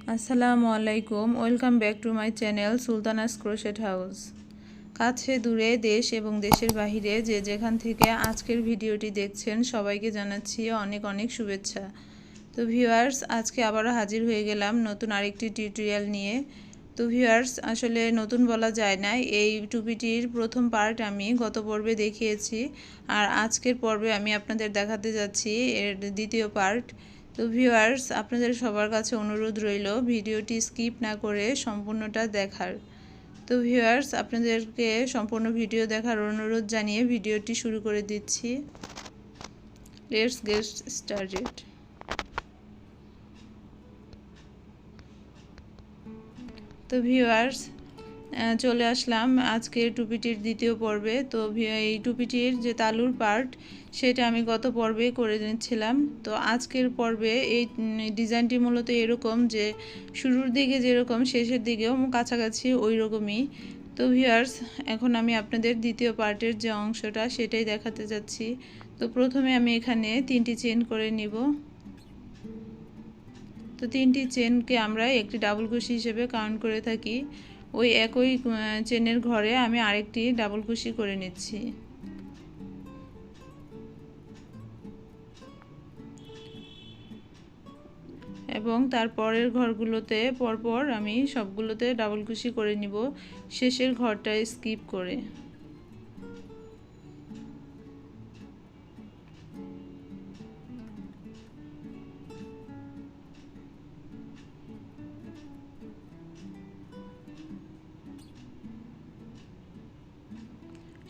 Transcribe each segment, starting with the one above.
আসসালামু আলাইকুম, welcome back to my channel Sultana's crochet house. কাছে দূরে দেশ এবং দেশের বাহিরে যে যেখান থেকে আজকের ভিডিওটি দেখছেন সবাইকে জানাচ্ছি অনেক অনেক শুভেচ্ছা। তো ভিউয়ার্স, আজকে আবারও হাজির হয়ে গেলাম নতুন আরেকটি টিউটোরিয়াল নিয়ে। তো ভিউয়ার্স, আসলে নতুন বলা যায় না, এই টুপিটির প্রথম পার্ট আমি গত পর্বে দেখিয়েছি, আর আজকের পর্বে আমি আপনাদের দেখাতে যাচ্ছি এর দ্বিতীয় পার্ট। তো ভিউয়ার্স, আপনাদের সবার কাছে অনুরোধ রইল ভিডিওটি স্কিপ না করে সম্পূর্ণটা দেখার। তো ভিউয়ার্স, আপনাদেরকে সম্পূর্ণ ভিডিও দেখার অনুরোধ জানিয়ে ভিডিওটি শুরু করে দিচ্ছি। Let's get started. তো ভিউয়ার্স, চলে আসলাম আজকের টুপিটির দ্বিতীয় পর্বে। তো এই টুপিটির যে তালুর পার্ট সেটা আমি গত পর্বে করে নিচ্ছিলাম। তো আজকের পর্বে এই ডিজাইনটি মূলত এরকম যে শুরুর দিকে যেরকম শেষের দিকেও কাছাকাছি ওই রকমই। তো ভিউয়ার্স, এখন আমি আপনাদের দ্বিতীয় পার্টের যে অংশটা সেটাই দেখাতে যাচ্ছি। তো প্রথমে আমি এখানে 3টি চেন করে নিব। তো 3টি চেনকে আমরা একটি ডাবল কুশি হিসেবে কাউন্ট করে থাকি। ওই একই চেনের ঘরে আমি আরেকটি ডাবল কুশি করে নিচ্ছি। এবং তারপরের ঘরগুলোতে পরপর আমি সবগুলোতে ডাবল কুশি করে নিব, শেষের ঘরটা স্কিপ করে।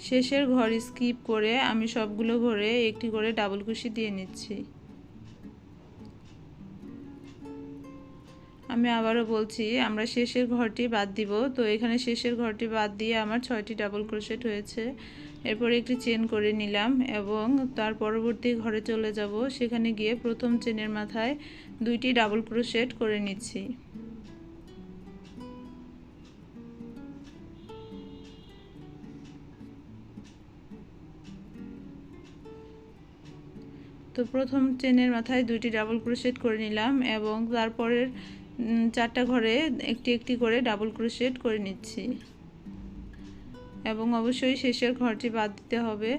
শেষের ঘর স্কিপ করে আমি সবগুলো ঘরে একটি করে ডাবল কুশি দিয়ে নিচ্ছি। আমি আবারও বলছি, আমরা শেষের ঘরটি বাদ দিব। তো এখানে শেষের ঘরটি বাদ দিয়ে আমার 6টি ডাবল ক্রোশেট হয়েছে। এরপর একটি চেন করে নিলাম এবং তার পরবর্তী ঘরে চলে যাব। সেখানে গিয়ে প্রথম চেনের মাথায় 2টি ডাবল ক্রোশেট করে নিচ্ছি। তো প্রথম চেনের মাথায় 2টি ডাবল ক্রোশেট করে নিলাম এবং তারপরের 4টা ঘরে একটি একটি করে ডাবল ক্রোশেট করে নিচ্ছি। এবং অবশ্যই শেষের ঘরটি বাদ দিতে হবে।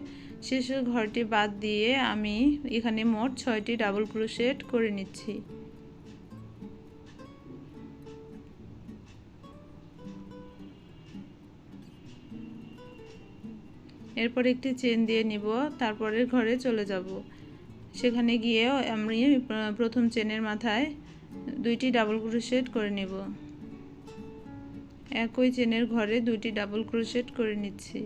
শেষের ঘরটি বাদ দিয়ে আমি এখানে মোট 6টি ডাবল ক্রোশেট করে নিচ্ছি। এরপর একটি চেন দিয়ে নিব, তারপরের ঘরে চলে যাব। সেখানে গিয়ে আমি প্রথম চেনের মাথায় 2টি ডাবল ক্রোশেট করে নিব। একই চেনের ঘরে 2টি ডাবল ক্রোশেট করে নিচ্ছি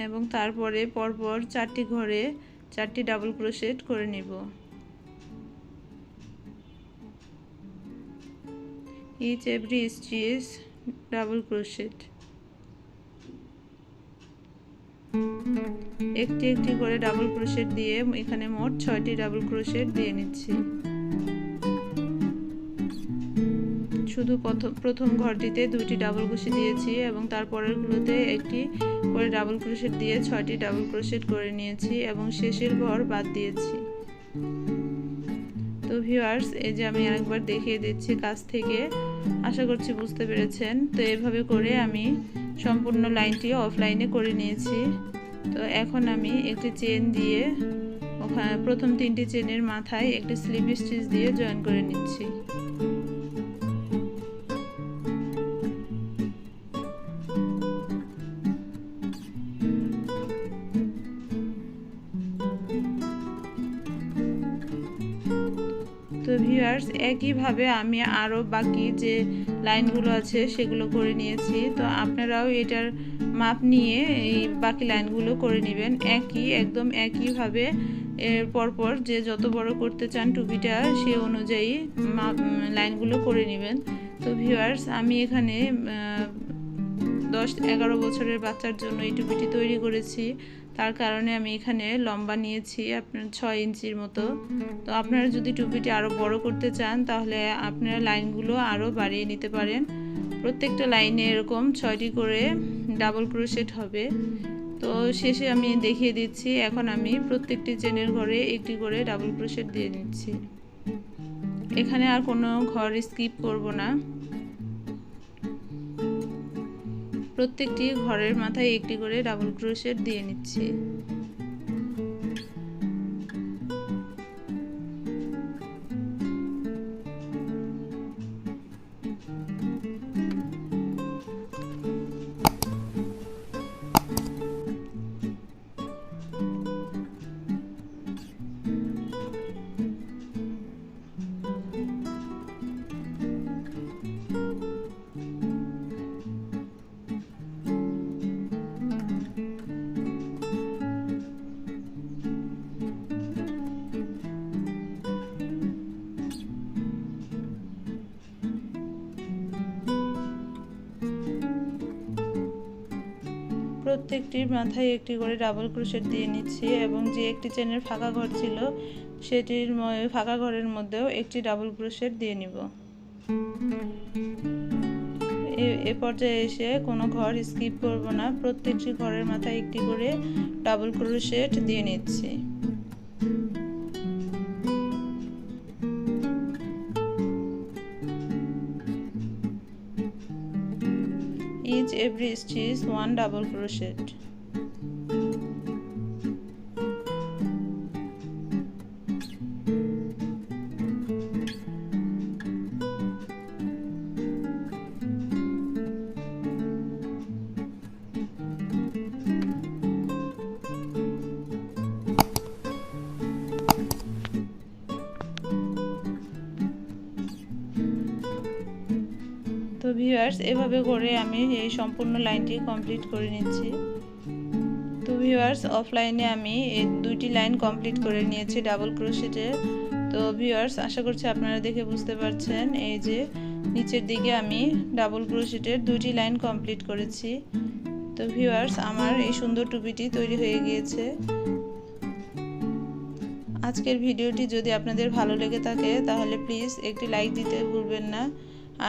এবং তারপরে পরপর 4টি ঘরে 4টি ডাবল ক্রোশেট করে নিব। Each every stitch double crochet. একটি একটি করে ডাবল ক্রোশেট দিয়ে এখানে মোট 6টি ডাবল ক্রোশেট দিয়ে নিচ্ছি। শুধু প্রথম ঘরটিতে 2টি ডাবল ক্রোশেট দিয়েছি এবং তারপরেরগুলোতে একটি করে ডাবল ক্রোশেট দিয়ে 6টি ডাবল ক্রোশেট করে নিয়েছি এবং শেষের ঘর বাদ দিয়েছি। তো ভিউয়ার্স, এই যে আমি আরেকবার দেখিয়ে দিচ্ছি কাছ থেকে, আশা করছি বুঝতে পেরেছেন। তো এভাবে করে আমি সম্পূর্ণ লাইনটি অফলাইনে করে নিয়েছি। তো এখন আমি একটি চেন দিয়ে ওখানে প্রথম 3টি চেনের মাথায় একটি স্লিপ স্টিচ দিয়ে জয়েন করে নিচ্ছি। তো ভিউয়ার্স, একইভাবে আমি আরও বাকি যে লাইনগুলো আছে সেগুলো করে নিয়েছি। তো আপনারাও এটার মাপ নিয়ে এই বাকি লাইনগুলো করে নেবেন, একদম একইভাবে এর পরপর যে যত বড় করতে চান টুপিটা সে অনুযায়ী লাইনগুলো করে নেবেন। তো ভিউয়ার্স, আমি এখানে 10-11 বছরের বাচ্চার জন্য এই টুপিটি তৈরি করেছি। তার কারণে আমি এখানে লম্বা নিয়েছি আপনার 6 ইঞ্চির মতো। তো আপনারা যদি টুপিটি আরও বড় করতে চান তাহলে আপনারা লাইনগুলো আরও বাড়িয়ে নিতে পারেন। প্রত্যেকটা লাইনে এরকম 6টি করে ডাবল ক্রোশেট হবে। তো শেষে আমি দেখিয়ে দিচ্ছি। এখন আমি প্রত্যেকটি চেনের ঘরে একটি করে ডাবল ক্রোশেট দিয়ে নিচ্ছি। এখানে আর কোনো ঘর স্কিপ করব না। প্রত্যেকটি ঘরের মাথায় একটি করে ডাবল ক্রোশেট দিয়ে নিচ্ছি। প্রত্যেকটির মাথায় একটি করে ডাবল ক্রোশেট দিয়ে নিচ্ছি এবং যে একটি চেনের ফাঁকা ঘর ছিল সেটির ফাঁকা ঘরের মধ্যেও একটি ডাবল ক্রোশেট দিয়ে নিব। এ পর্যায়ে এসে কোনো ঘর স্কিপ করব না, প্রত্যেকটি ঘরের মাথায় একটি করে ডাবল ক্রোশেট দিয়ে নিচ্ছি। Each every stitch 1 double crochet. তো ভিউয়ার্স, এভাবে করে আমি এই সম্পূর্ণ লাইনটি কমপ্লিট করে নিচ্ছি। তো ভিউয়ার্স, অফলাইনে আমি এই দুইটি লাইন কমপ্লিট করে নিয়েছি ডাবল ক্রোশেটে। তো ভিউয়ার্স, আশা করছি আপনারা দেখে বুঝতে পারছেন এই যে নিচের দিকে আমি ডাবল ক্রোশেটের দুইটি লাইন কমপ্লিট করেছি। তো ভিউয়ার্স, আমার এই সুন্দর টুপিটি তৈরি হয়ে গিয়েছে। আজকের ভিডিওটি যদি আপনাদের ভালো লেগে থাকে তাহলে প্লিজ একটি লাইক দিতে ভুলবেন না।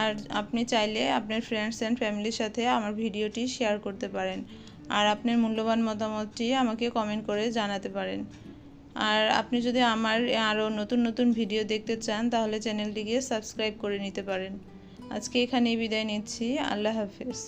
আর আপনি চাইলে আপনার ফ্রেন্ডস অ্যান্ড ফ্যামিলির সাথে আমার ভিডিওটি শেয়ার করতে পারেন। আর আপনার মূল্যবান মতামতটি আমাকে কমেন্ট করে জানাতে পারেন। আর আপনি যদি আমার আরও নতুন নতুন ভিডিও দেখতে চান তাহলে চ্যানেলটিকে সাবস্ক্রাইব করে নিতে পারেন। আজকে এখানেই বিদায় নিচ্ছি। আল্লাহ হাফেজ।